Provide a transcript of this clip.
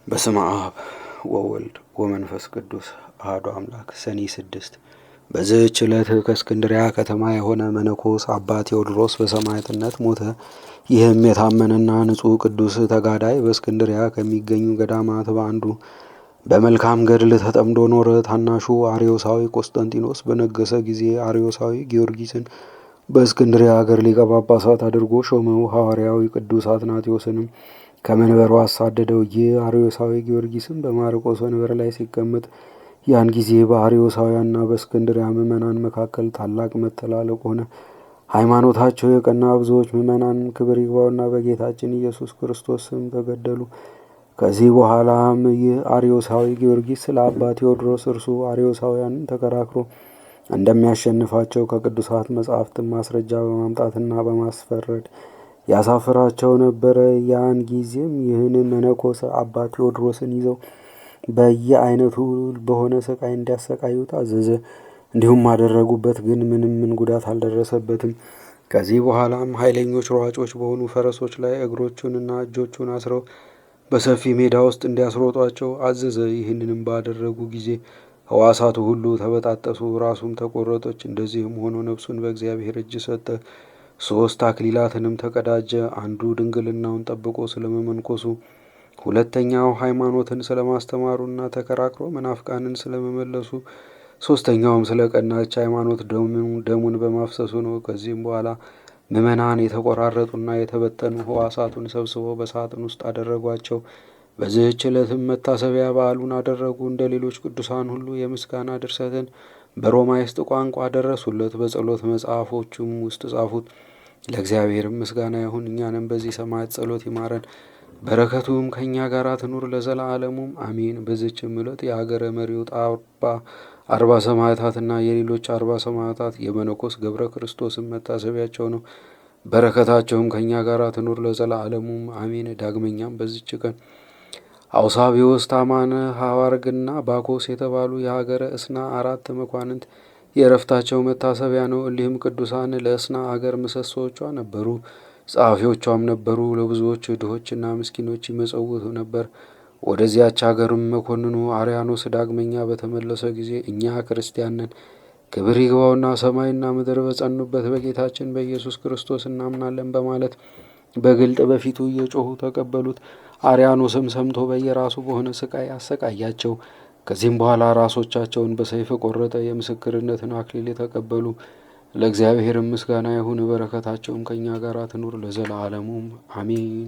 በስመ አብ ወወልድ ወመንፈስ ቅዱስ አሐዱ አምላክ። ሰኔ 6 በዚህች ዕለት ከእስክንድሪያ ከተማ የሆነ መነኮስ አባ ቴዎድሮስ በሰማዕትነት ሞተ። ይህም የታመነና ንጹሕ ቅዱስ ተጋዳይ በእስክንድሪያ ከሚገኙ ገዳማት በአንዱ በመልካም ገድል ተጠምዶ ኖረ። ታናሹ አርዮሳዊ ቆስጠንጢኖስ በነገሰ ጊዜ አርዮሳዊ ጊዮርጊስን በእስክንድሪያ አገር ሊቀ ጳጳሳት አድርጎ ሾመው። ሐዋርያዊ ቅዱስ አትናቴዎስንም ከመንበሩ አሳደደው። ይህ አርዮሳዊ ጊዮርጊስም በማርቆስ ወንበር ላይ ሲቀመጥ ያን ጊዜ በአርዮሳውያንና በእስክንድርያ ምዕመናን መካከል ታላቅ መተላለቅ ሆነ። ሃይማኖታቸው የቀና ብዙዎች ምዕመናን ክብር ይግባውና በጌታችን ኢየሱስ ክርስቶስ ስም ተገደሉ። ከዚህ በኋላም ይህ አርዮሳዊ ጊዮርጊስ ስለ አባ ቴዎድሮስ እርሱ አርዮሳውያንን ተከራክሮ እንደሚያሸንፋቸው ከቅዱሳት መጻሕፍትን ማስረጃ በማምጣትና በማስፈረድ ያሳፍራቸው ነበረ። ያን ጊዜም ይህንን መነኮስ አባ ቴዎድሮስን ይዘው በየአይነቱ በሆነ ስቃይ እንዲያሰቃዩት አዘዘ። እንዲሁም አደረጉበት፣ ግን ምንም ጉዳት አልደረሰበትም። ከዚህ በኋላም ኃይለኞች ሯጮች በሆኑ ፈረሶች ላይ እግሮቹንና እጆቹን አስረው በሰፊ ሜዳ ውስጥ እንዲያስሮጧቸው አዘዘ። ይህንንም ባደረጉ ጊዜ ሕዋሳቱ ሁሉ ተበጣጠሱ፣ ራሱም ተቆረጠች። እንደዚህም ሆኖ ነፍሱን በእግዚአብሔር እጅ ሰጠ። 3 አክሊላትንም ተቀዳጀ። አንዱ ድንግልናውን ጠብቆ ስለመመንኮሱ፣ ሁለተኛው ሃይማኖትን ስለማስተማሩና ተከራክሮ መናፍቃንን ስለመመለሱ፣ ሶስተኛውም ስለ ቀናች ሃይማኖት ደሙን በማፍሰሱ ነው። ከዚህም በኋላ ምዕመናን የተቆራረጡና የተበተኑ ሕዋሳቱን ሰብስበው በሳጥን ውስጥ አደረጓቸው። በዚህች ዕለትም መታሰቢያ በዓሉን አደረጉ። እንደ ሌሎች ቅዱሳን ሁሉ የምስጋና ድርሰትን በሮማይስጥ ቋንቋ ደረሱለት፣ በጸሎት መጽሐፎቹም ውስጥ ጻፉት። ለእግዚአብሔርም ምስጋና ይሁን፣ እኛንም በዚህ ሰማዕት ጸሎት ይማረን፣ በረከቱም ከእኛ ጋር ትኑር ለዘላለሙም አሜን። በዚችም ዕለት የሀገረ መሪውጥ 40 ሰማዕታትና የሌሎች 40 ሰማዕታት የመነኮስ ገብረ ክርስቶስን መታሰቢያቸው ነው። በረከታቸውም ከእኛ ጋር ትኑር ለዘላለሙም አሜን። ዳግመኛም በዚች ቀን አውሳቢዎስ፣ ታማን፣ ሐዋርግና ባኮስ የተባሉ የሀገረ እስና 4 መኳንንት የእረፍታቸው መታሰቢያ ነው። እሊህም ቅዱሳን ለእስና አገር ምሰሶዎቿ ነበሩ፣ ጸሐፊዎቿም ነበሩ። ለብዙዎች ድሆችና ምስኪኖች ይመጸውቱ ነበር። ወደዚያች አገርም መኮንኑ አርያኖስ ዳግመኛ በተመለሰ ጊዜ እኛ ክርስቲያን ነን፣ ክብር ይግባውና ሰማይና ምድር በጸኑበት በጌታችን በኢየሱስ ክርስቶስ እናምናለን በማለት በግልጥ በፊቱ እየጮኹ ተቀበሉት። አርያኖስም ሰምቶ በየራሱ በሆነ ስቃይ አሰቃያቸው። ከዚህም በኋላ ራሶቻቸውን በሰይፍ ቆረጠ። የምስክርነትን አክሊል የተቀበሉ ለእግዚአብሔርም ምስጋና ይሁን፣ በረከታቸውም ከእኛ ጋር ትኑር ለዘላለሙም አሜን።